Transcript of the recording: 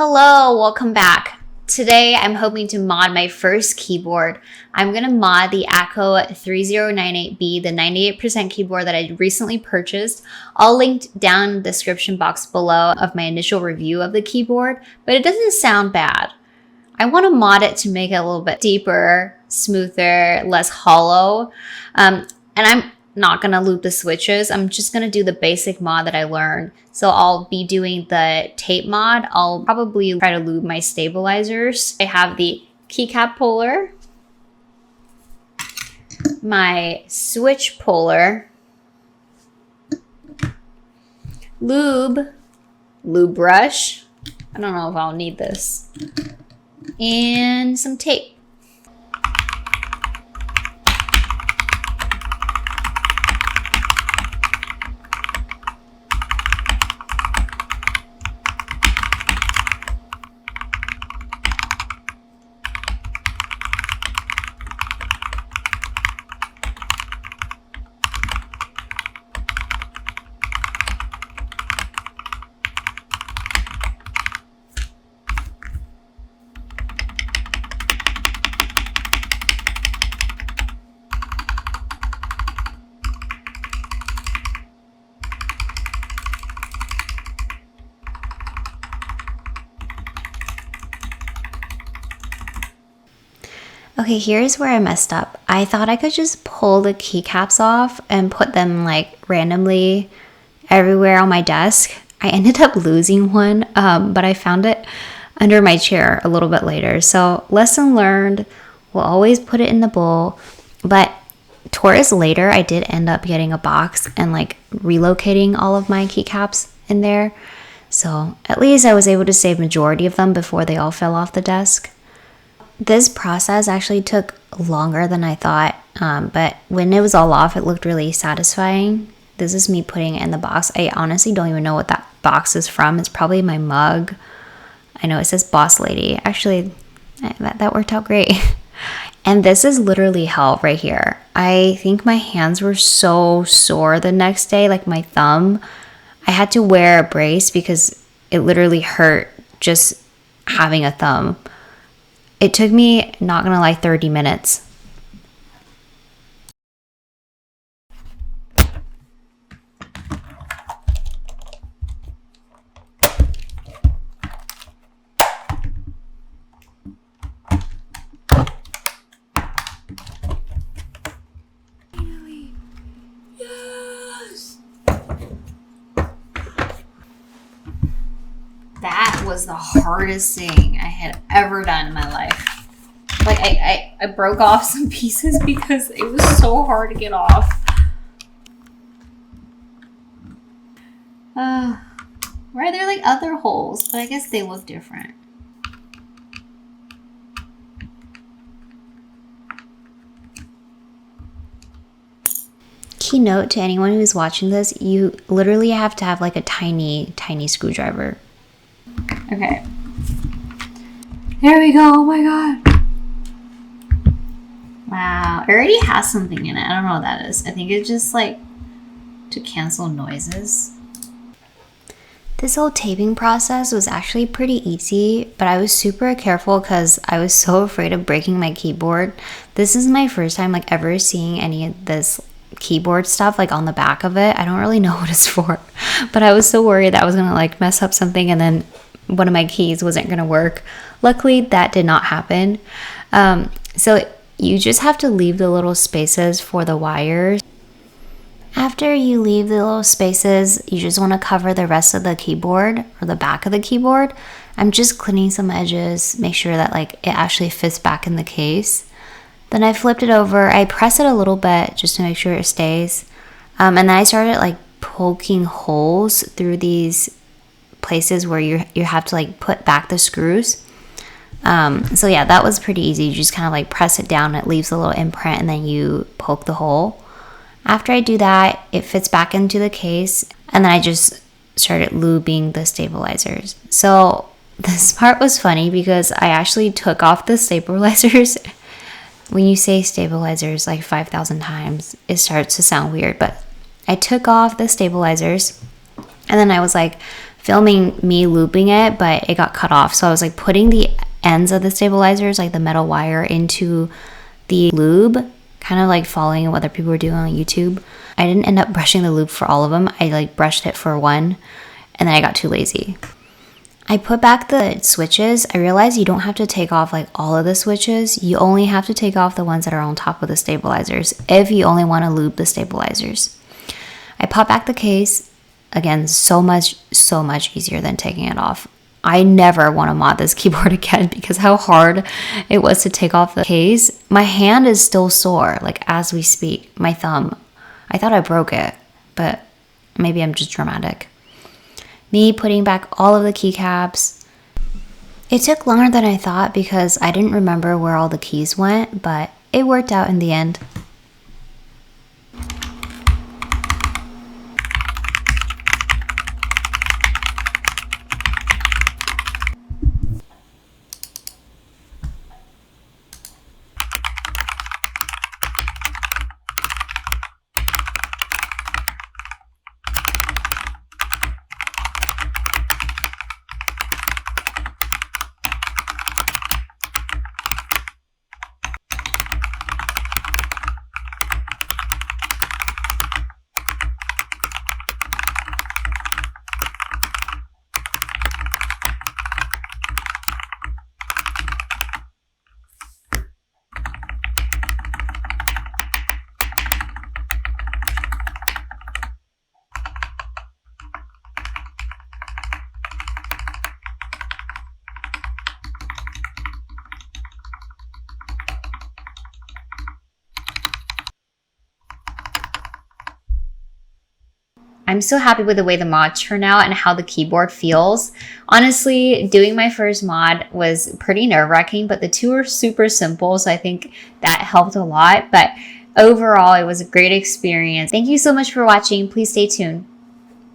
Hello, welcome back. Today I'm hoping to mod my first keyboard. I'm going to mod the Akko 3098B, the 98% keyboard that I recently purchased. All linked down in the description box below of my initial review of the keyboard, but it doesn't sound bad. I want to mod it to make it a little bit deeper, smoother, less hollow. And I'm not going to loop the switches. I'm just going to do the basic mod that I learned. So I'll be doing the tape mod. I'll probably try to lube my stabilizers. I have the keycap puller, my switch puller, lube brush. I don't know if I'll need this, and some tape. Okay, here's where I messed up. I thought I could just pull the keycaps off and put them like randomly everywhere on my desk. I ended up losing one, but I found it under my chair a little bit later. So lesson learned, we'll always put it in the bowl. But towards later, I did end up getting a box and like relocating all of my keycaps in there. So at least I was able to save majority of them before they all fell off the desk. This process actually took longer than I thought, but when it was all off, it looked really satisfying. This is me putting it in the box. I honestly don't even know what that box is from. It's probably my mug. I know it says Boss Lady. Actually, that worked out great. And this is literally hell right here. I think my hands were so sore the next day, like my thumb. I had to wear a brace because it literally hurt just having a thumb. It took me, not gonna lie, 30 minutes. Yes! That was the hardest thing I had ever done in my life. Like I broke off some pieces because it was so hard to get off. Right, they're like other holes, but I guess they look different. Key note to anyone who's watching this, you literally have to have like a tiny screwdriver. Okay. There we go. Oh my god. Wow. It already has something in it. I don't know what that is. I think it's just like to cancel noises. This whole taping process was actually pretty easy, but I was super careful because I was so afraid of breaking my keyboard. This is my first time like ever seeing any of this keyboard stuff like on the back of it. I don't really know what it's for, but I was so worried that I was gonna like mess up something and then one of my keys wasn't gonna work. Luckily that did not happen. So you just have to leave the little spaces for the wires. After you leave the little spaces, you just want to cover the rest of the keyboard or the back of the keyboard. I'm just cleaning some edges, make sure that like it actually fits back in the case. Then I flipped it over. I press it a little bit just to make sure it stays. And then I started like poking holes through these places where you have to like put back the screws. So yeah, that was pretty easy. You just kind of like press it down, it leaves a little imprint, and then you poke the hole. After I do that, it fits back into the case, and then I just started lubing the stabilizers. So this part was funny because I actually took off the stabilizers. When you say stabilizers like 5,000 times, it starts to sound weird, but I took off the stabilizers and then I was like filming me looping it, but it got cut off. So I was like putting the ends of the stabilizers, like the metal wire, into the lube, kind of like following what other people were doing on YouTube. I didn't end up brushing the lube for all of them. I like brushed it for one, and then I got too lazy. I put back the switches. I realized you don't have to take off like all of the switches. You only have to take off the ones that are on top of the stabilizers if you only want to lube the stabilizers. I pop back the case. Again, so much easier than taking it off. I never want to mod this keyboard again because how hard it was to take off the case. My hand is still sore, like as we speak. My thumb. I thought I broke it, but maybe I'm just dramatic. Me putting back all of the keycaps. It took longer than I thought because I didn't remember where all the keys went, but it worked out in the end. I'm so happy with the way the mod turned out and how the keyboard feels. Honestly, doing my first mod was pretty nerve-wracking, but the two are super simple, so I think that helped a lot. But overall, it was a great experience. Thank you so much for watching. Please stay tuned.